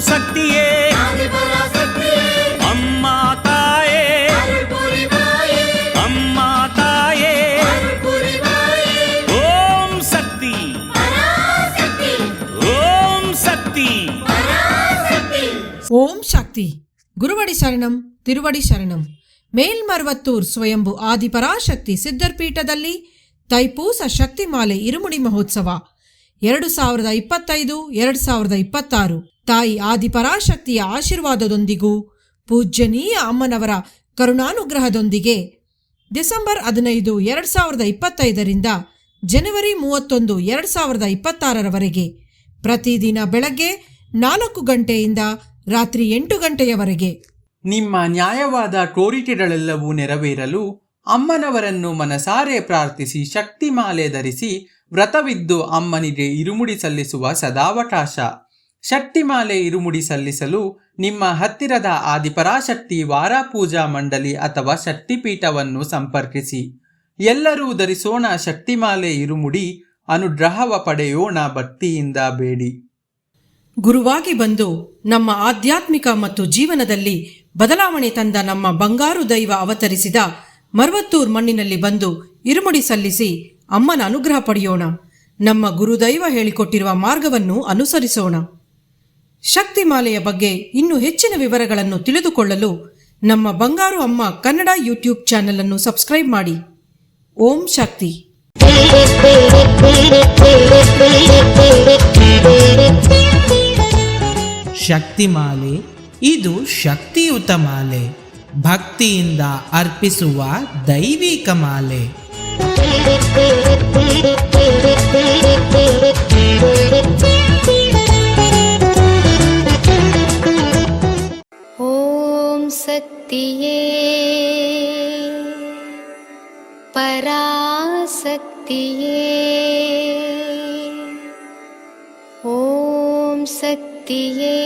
ಶಕ್ತಿಯೇ ಅಮ್ಮ ತಾಯೇ, ಅಮ್ಮ ತಾಯೇ, ಓಂ ಶಕ್ತಿ, ಓಂ ಶಕ್ತಿ. ಓಂ ಶಕ್ತಿ. ಗುರುವಡಿ ಶರಣಂ, ತಿರುವಡಿ ಶರಣಂ. ಮೇಲ್ಮರ್ವತ್ತೂರ್ ಸ್ವಯಂಭು ಆದಿಪರಾಶಕ್ತಿ ಸಿದ್ಧರ್ಪೀಠದಲ್ಲಿ ತೈಪೂಸ ಶಕ್ತಿಮಾಲೆ ಇರುಮುಡಿ ಮಹೋತ್ಸವ 2025-2026 ತಾಯಿ ಆದಿಪರಾಶಕ್ತಿಯ ಆಶೀರ್ವಾದದೊಂದಿಗೂ ಪೂಜ್ಯನೀಯ ಅಮ್ಮನವರ ಕರುಣಾನುಗ್ರಹದೊಂದಿಗೆ ಡಿಸೆಂಬರ್ 15, 2025 ಜನವರಿ 31, 2026 ಪ್ರತಿದಿನ ಬೆಳಗ್ಗೆ 4 ಗಂಟೆಯಿಂದ ರಾತ್ರಿ 8 ಗಂಟೆಯವರೆಗೆ. ನಿಮ್ಮ ನ್ಯಾಯವಾದ ಕೋರಿಕೆಗಳೆಲ್ಲವೂ ನೆರವೇರಲು ಅಮ್ಮನವರನ್ನು ಮನಸಾರೆ ಪ್ರಾರ್ಥಿಸಿ ಶಕ್ತಿಮಾಲೆ ಧರಿಸಿ ವ್ರತವಿದ್ದು ಅಮ್ಮನಿಗೆ ಇರುಮುಡಿ ಸಲ್ಲಿಸುವ ಸದಾವಕಾಶ. ಶಕ್ತಿಮಾಲೆ ಇರುಮುಡಿ ಸಲ್ಲಿಸಲು ನಿಮ್ಮ ಹತ್ತಿರದ ಆದಿಪರಾಶಕ್ತಿ ವಾರಾಪೂಜಾ ಮಂಡಳಿ ಅಥವಾ ಶಕ್ತಿಪೀಠವನ್ನು ಸಂಪರ್ಕಿಸಿ. ಎಲ್ಲರೂ ಧರಿಸೋಣ ಶಕ್ತಿಮಾಲೆ ಇರುಮುಡಿ, ಅನುಗ್ರಹವ ಪಡೆಯೋಣ ಭಕ್ತಿಯಿಂದ ಬೇಡಿ. ಗುರುವಾಗಿ ಬಂದು ನಮ್ಮ ಆಧ್ಯಾತ್ಮಿಕ ಮತ್ತು ಜೀವನದಲ್ಲಿ ಬದಲಾವಣೆ ತಂದ ನಮ್ಮ ಬಂಗಾರು ದೈವ ಅವತರಿಸಿದ ಮರ್ವತ್ತೂರ್ ಮಣ್ಣಿನಲ್ಲಿ ಬಂದು ಇರುಮುಡಿ ಸಲ್ಲಿಸಿ ಅಮ್ಮನ ಅನುಗ್ರಹ ಪಡೆಯೋಣ. ನಮ್ಮ ಗುರುದೈವ ಹೇಳಿಕೊಟ್ಟಿರುವ ಮಾರ್ಗವನ್ನು ಅನುಸರಿಸೋಣ. ಶಕ್ತಿಮಾಲೆಯ ಬಗ್ಗೆ ಇನ್ನೂ ಹೆಚ್ಚಿನ ವಿವರಗಳನ್ನು ತಿಳಿದುಕೊಳ್ಳಲು ನಮ್ಮ ಬಂಗಾರು ಅಮ್ಮ ಕನ್ನಡ ಯೂಟ್ಯೂಬ್ ಚಾನೆಲ್ ಅನ್ನು ಸಬ್ಸ್ಕ್ರೈಬ್ ಮಾಡಿ. ಓಂ ಶಕ್ತಿ. ಶಕ್ತಿಮಾಲೆ ಇದು ಶಕ್ತಿಯುತ ಮಾಲೆ, ಭಕ್ತಿಯಿಂದ ಅರ್ಪಿಸುವ ದೈವಿಕ ಮಾಲೆ. ಓಂ ಶಕ್ತಿಯೇ ಪರಾಶಕ್ತಿಯೇ, ಓಂ ಶಕ್ತಿಯೇ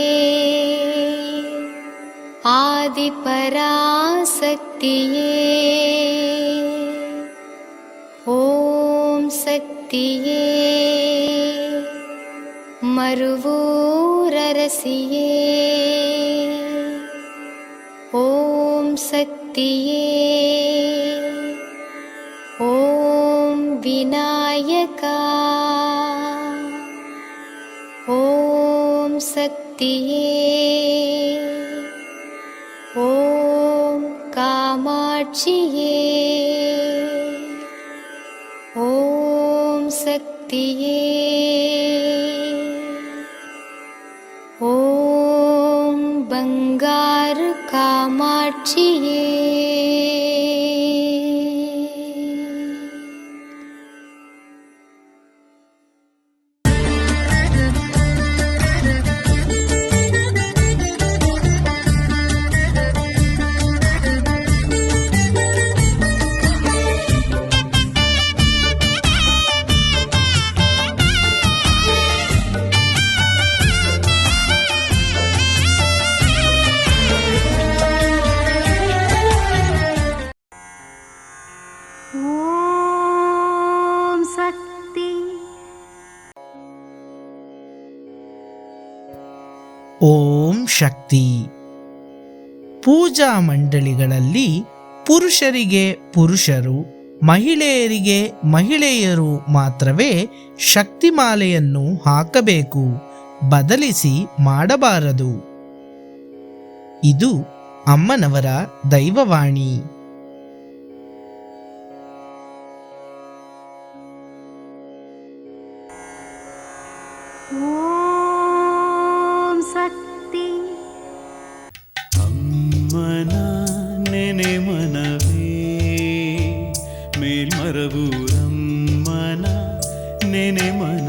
ಆದಿಪರಾಶಕ್ತಿಯೇ, ಓಂ ಶಕ್ತಿಯೇ ಮರುವೂರರಸಿಯೇ, ಓಂ ಶಕ್ತಿಯೇ, ಓಂ ವಿನಾಯಕ, ಓಂ ಶಕ್ತಿಯೇ, ಓಂ ಕಾಮಾಕ್ಷಿಯೇ, ಓಂ ಶಕ್ತಿಯೇ, ಓಂ ಬಂಗಾರು ಕಾಮಾಕ್ಷಿಯೇ. ಓಂ ಶಕ್ತಿ. ಪೂಜಾ ಮಂಡಳಿಗಳಲ್ಲಿ ಪುರುಷರಿಗೆ ಪುರುಷರು, ಮಹಿಳೆಯರಿಗೆ ಮಹಿಳೆಯರು ಮಾತ್ರವೇ ಶಕ್ತಿಮಾಲೆಯನ್ನು ಹಾಕಬೇಕು, ಬದಲಿಸಿ ಮಾಡಬಾರದು. ಇದು ಅಮ್ಮನವರ ದೈವವಾಣಿ. ಓಂ ಶಕ್ತಿ. ಅಮ್ಮನ ನೆನೆ ಮನವೇ ಮೇಲ್ಮರವೂರಮ್ಮನ ನೆನೆ ಮನ